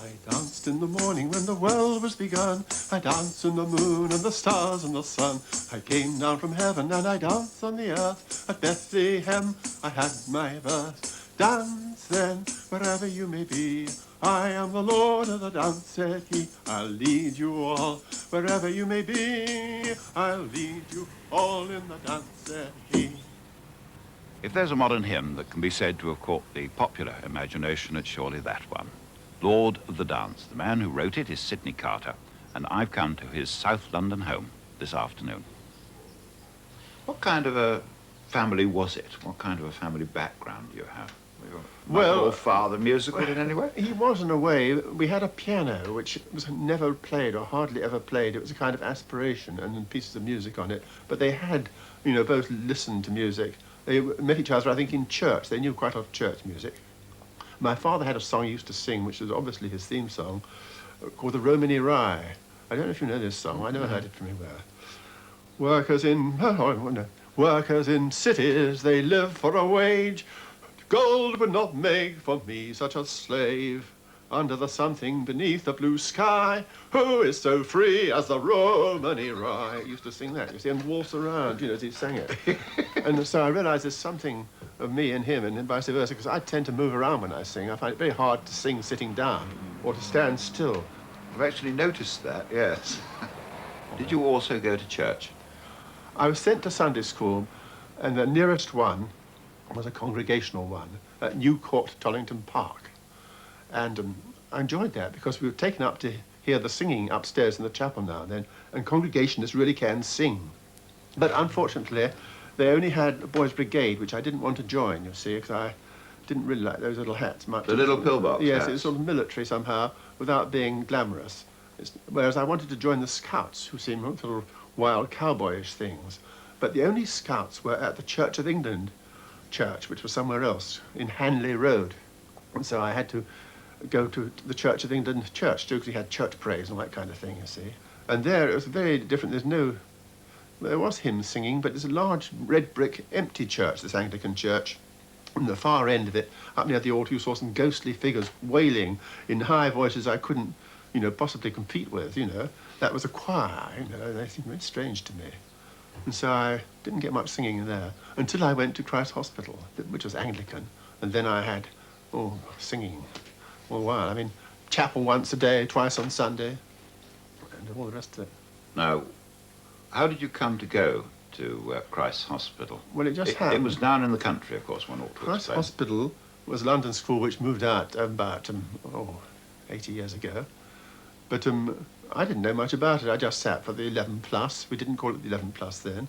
I danced in the morning when the world was begun. I danced in the moon and the stars and the sun. I came down from heaven and I danced on the earth. At Bethlehem I had my birth. Dance then, wherever you may be. I am the Lord of the dance, said he. I'll lead you all, wherever you may be. I'll lead you all in the dance, said he. If there's a modern hymn that can be said to have caught the popular imagination, it's surely that one. Lord of the Dance. The man who wrote it is Sidney Carter, and I've come to his South London home this afternoon. What kind of a family was it? What kind of a family background do you have? Well, your father musical in any way? He was in a way. We had a piano which was never played or hardly ever played. It was a kind of aspiration and pieces of music on it. But they had, you know, both listened to music. They met each other, I think, in church. They knew quite a lot of church music. My father had a song he used to sing, which was obviously his theme song, called the Romany Rye. I don't know if you know this song. I never heard it from anywhere. Workers in cities, they live for a wage. Gold would not make for me such a slave. Under the something beneath the blue sky, who is so free as the Romany Rye? He used to sing that, you see, and waltz around, you know, as he sang it. And so I realized there's something of me and him, and vice versa, because I tend to move around when I sing. I find it very hard to sing sitting down or to stand still. I've actually noticed that, yes. Did you also go to church? I was sent to Sunday school, and the nearest one was a congregational one at New Court, Tollington Park. And I enjoyed that because we were taken up to hear the singing upstairs in the chapel now and then, and congregationists really can sing. But unfortunately, they only had a boys' brigade, which I didn't want to join, you see, because I didn't really like those little hats much. The little pillbox Yes, hats. it was sort of military somehow, without being glamorous. Whereas I wanted to join the Scouts, who seemed sort of wild cowboyish things. But the only Scouts were at the Church of England church, which was somewhere else, in Hanley Road. And so I had to go to the Church of England church, too, because we had church praise and all that kind of thing, you see. And there it was very different. There was hymn singing, but there's a large red brick empty church, this Anglican church. On the far end of it, up near the altar, you saw some ghostly figures wailing in high voices I couldn't, you know, possibly compete with, you know. That was a choir, you know, they seemed very strange to me. And so I didn't get much singing there until I went to Christ Hospital, which was Anglican. And then I had, singing all the while. I mean, chapel once a day, twice on Sunday, and all the rest of it. Now, how did you come to go to Christ's Hospital? Well, it just happened. It was down in the country, of course, one ought to Christ explain. Hospital was a London school which moved out about, 80 years ago. But I didn't know much about it. I just sat for the 11 plus. We didn't call it the 11 plus then.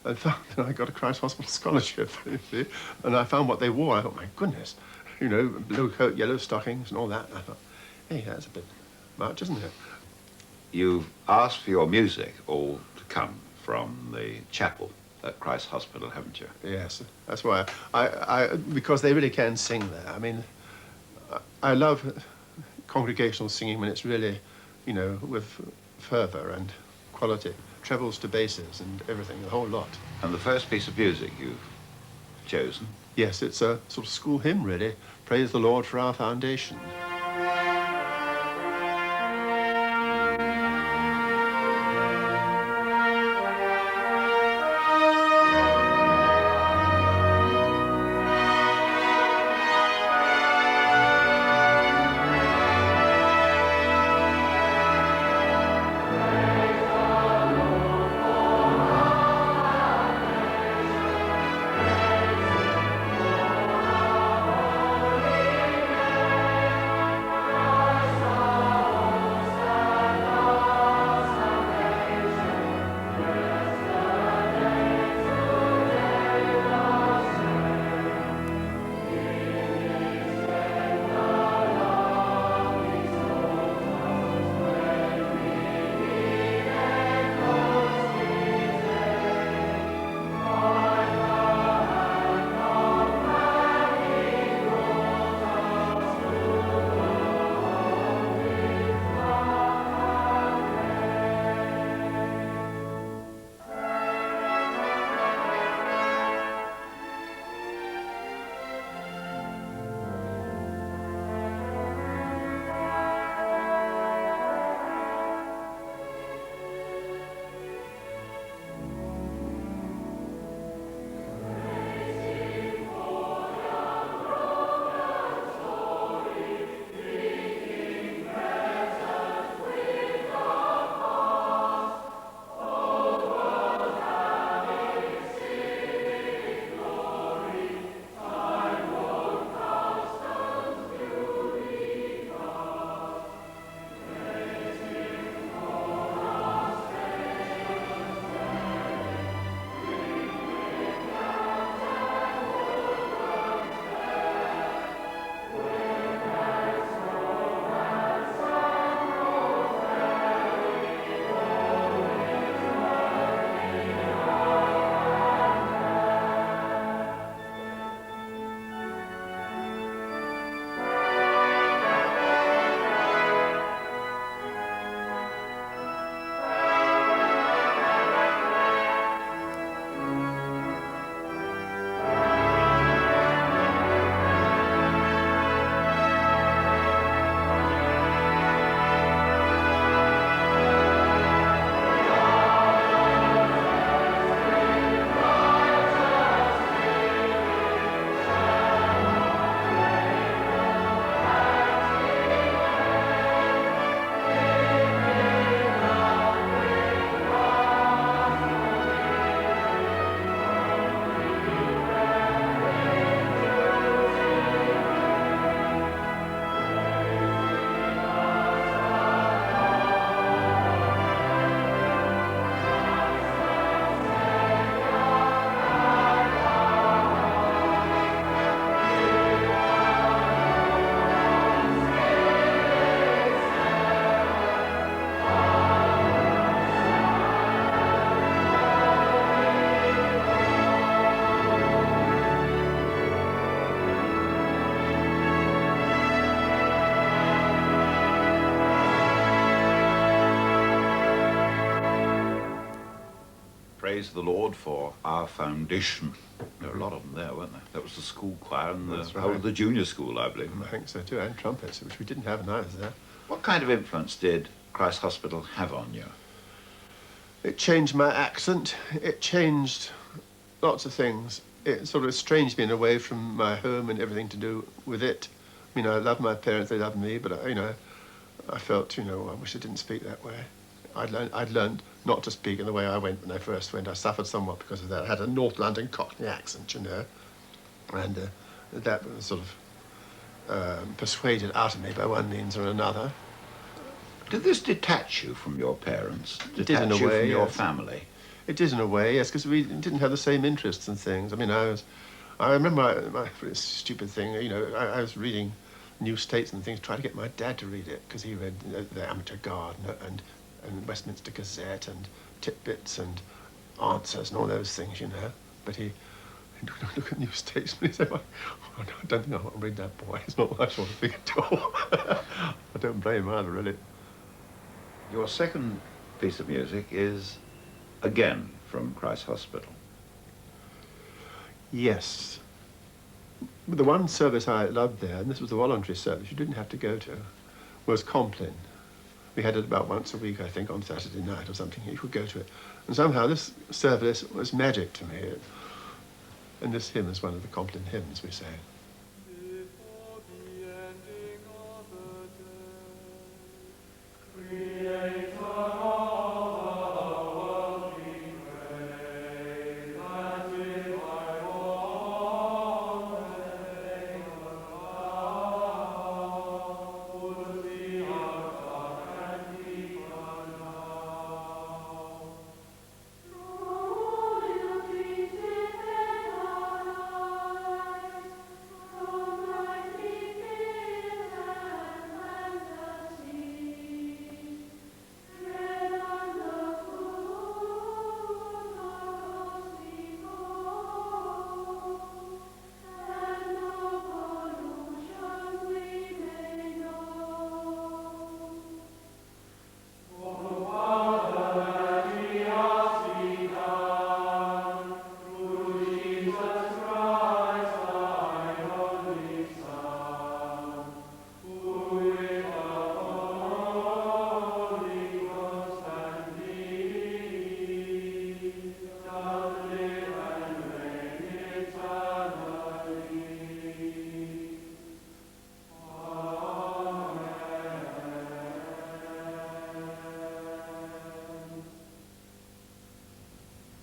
And found that I got a Christ Hospital scholarship, you see. And I found what they wore. I thought, my goodness, you know, blue coat, yellow stockings and all that. And I thought, hey, that's a bit much, isn't it? You've asked for your music all to come from the chapel at Christ Hospital, haven't you? Yes, that's why because they really can sing there. I mean, I love congregational singing when it's really, you know, with fervor and quality, trebles to basses and everything, the whole lot. And the first piece of music you've chosen? Yes, it's a sort of school hymn, really. Praise the Lord for our foundation. praise the Lord for our foundation. There were a lot of them there, weren't there? That was the school choir and That's the, right. the junior school, I believe. I think so too, and trumpets, which we didn't have when I was there. What kind of influence did Christ Hospital have on you? It changed my accent. It changed lots of things. It sort of estranged me in a way from my home and everything to do with it. I mean, I loved my parents, they loved me, but, I felt, I wish I didn't speak that way. I'd learned not to speak in the way I went when I first went. I suffered somewhat because of that. I had a North London Cockney accent, and that was sort of persuaded out of me by one means or another. Did this detach you from your parents? It did in a Detach you way, from your yes. family? It did in a way, yes, because we didn't have the same interests and things. I mean, I remember my stupid thing, I was reading New Statesman and things, trying to get my dad to read it, because he read the Amateur Gardener and Westminster Gazette and Titbits and Answers and all those things, But he look at New Statesman, he said, oh, no, I don't think I want to read that, boy. It's not my sort of thing at all. I don't blame him either, really. Your second piece of music is, again, from Christ Hospital. Yes. The one service I loved there, and this was the voluntary service you didn't have to go to, was Compline. We had it about once a week, I think, on Saturday night or something. You could go to it. And somehow this service was magic to me. And this hymn is one of the Compline hymns we sang. Before the ending of the day, Creator of the world, we pray that with thy warm would be our God and keep us now.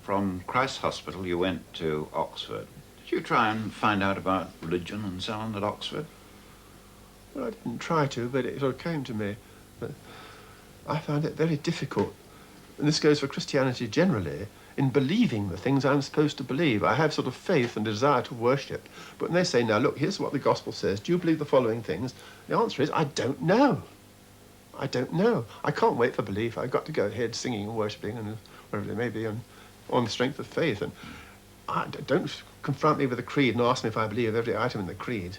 From Christ Hospital, you went to Oxford. Did you try and find out about religion and so on at Oxford? Well, I didn't try to, but it sort of came to me. But I found it very difficult, and this goes for Christianity generally, in believing the things I'm supposed to believe. I have sort of faith and desire to worship, but when they say, now look, here's what the gospel says, do you believe the following things? The answer is, I don't know. I don't know. I can't wait for belief. I've got to go ahead singing and worshipping and whatever it may be on the strength of faith. And don't confront me with a creed and ask me if I believe every item in the creed.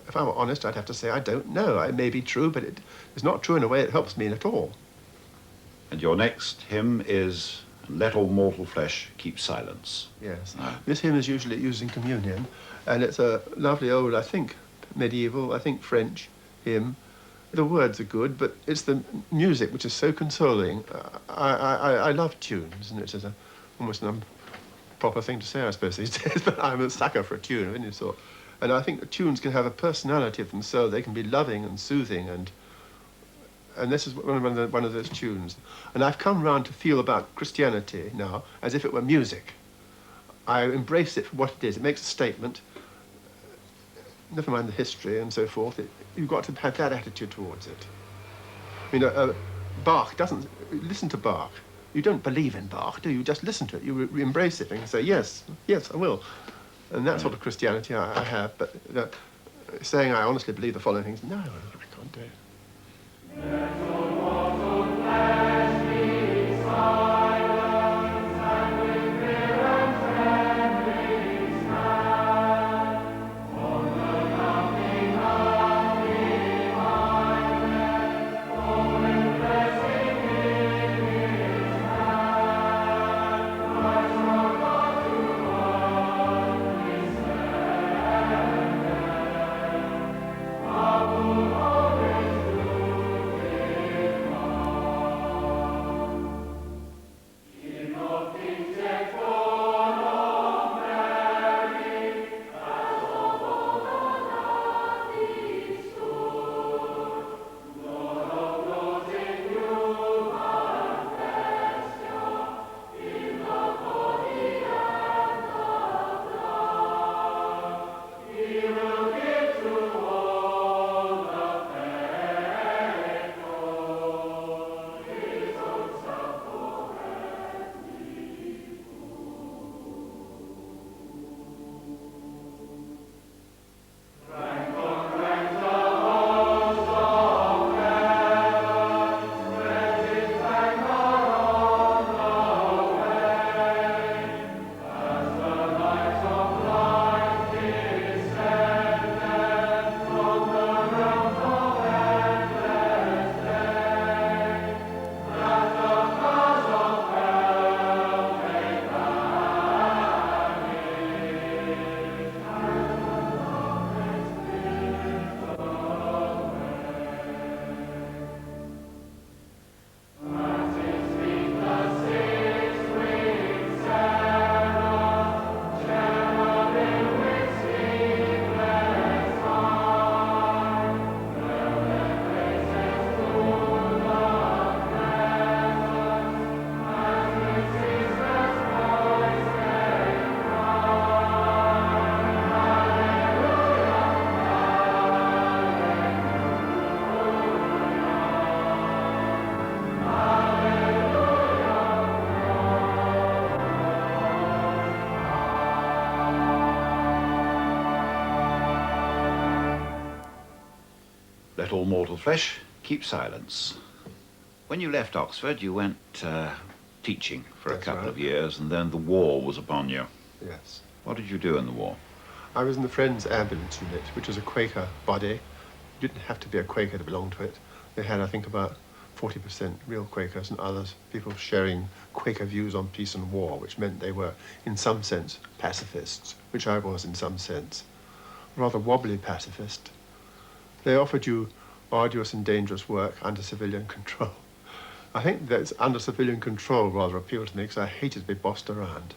If I were honest, I'd have to say, I don't know. It may be true, but it's not true in a way that helps me at all. And your next hymn is Let All Mortal Flesh Keep Silence. Yes. Ah. This hymn is usually used in communion, and it's a lovely old, I think, medieval, I think French hymn. The words are good, but it's the music which is so consoling. I love tunes, and it's almost an improper thing to say, I suppose, these days, but I'm a sucker for a tune of any sort. And I think the tunes can have a personality of themselves. They can be loving and soothing, and this is one of those tunes. And I've come round to feel about Christianity now as if it were music. I embrace it for what it is. It makes a statement. Never mind the history and so forth. You've got to have that attitude towards it. I mean, Bach doesn't... Listen to Bach. You don't believe in Bach, do you? You just listen to it. You embrace it and say, yes, yes, I will. And that sort of Christianity I have, but saying I honestly believe the following things, no, I can't do it. mortal flesh, keep silence. When you left Oxford, you went teaching for a That's couple right. of years, and then the war was upon you. Yes. What did you do in the war? I was in the Friends Ambulance Unit, which was a Quaker body. You didn't have to be a Quaker to belong to it. They had, I think, about 40% real Quakers and others, people sharing Quaker views on peace and war, which meant they were, in some sense, pacifists, which I was in some sense. Rather wobbly pacifist. They offered you arduous and dangerous work under civilian control. I think that under civilian control rather appealed to me because I hated to be bossed around.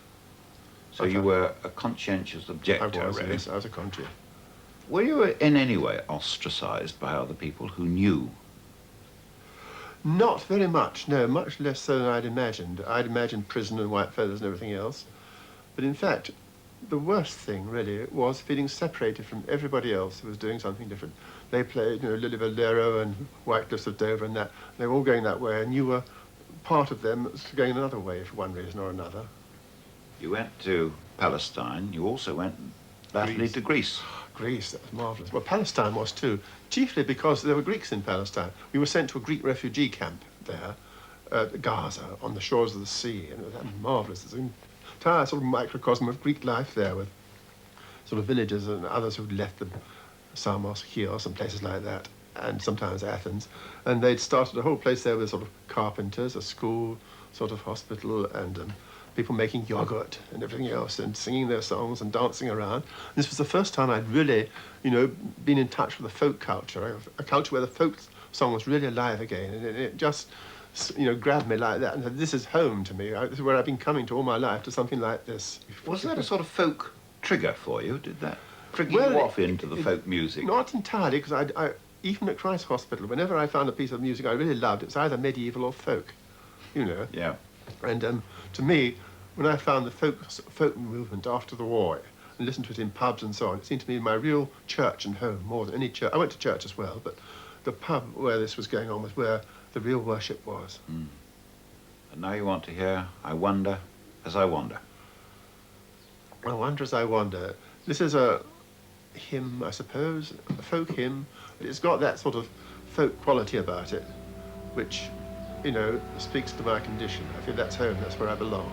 So you were a conscientious objector, I was, really? yes, I was a conscience. Were you in any way ostracized by other people who knew? Not very much, no, much less so than I'd imagined. I'd imagined prison and white feathers and everything else. But in fact, the worst thing, really, was feeling separated from everybody else who was doing something different. They played, you know, Lily Valero and White Cliffs of Dover and that. They were all going that way, and you were part of them going another way for one reason or another. You went to Palestine. You also went latterly to Greece. Greece, that was marvellous. Well, Palestine was too, chiefly because there were Greeks in Palestine. We were sent to a Greek refugee camp there, Gaza, on the shores of the sea, and it was marvellous. There's an entire sort of microcosm of Greek life there with sort of villages and others who'd left the Samos, Chios and places like that, and sometimes Athens. And they'd started a whole place there with sort of carpenters, a school, sort of hospital, and people making yogurt and everything else and singing their songs and dancing around. And this was the first time I'd really, you know, been in touch with the folk culture, a culture where the folk song was really alive again. And it just, you know, grabbed me like that and said, this is home to me. This is where I've been coming to all my life, to something like this. Was that a sort of folk trigger for you? Did that trigger Well, you off into the folk music? Not entirely, because I even at Christ Hospital, whenever I found a piece of music I really loved, it's either medieval or folk, you know. Yeah. And to me, when I found the folk movement after the war and listened to it in pubs and so on, it seemed to me my real church and home more than any church. I went to church as well, but the pub where this was going on was where the real worship was. Mm. And now you want to hear I Wonder as I Wander. I wonder as I wander. This is a hymn, I suppose, a folk hymn, but it's got that sort of folk quality about it, which, you know, speaks to my condition. I feel that's home, that's where I belong.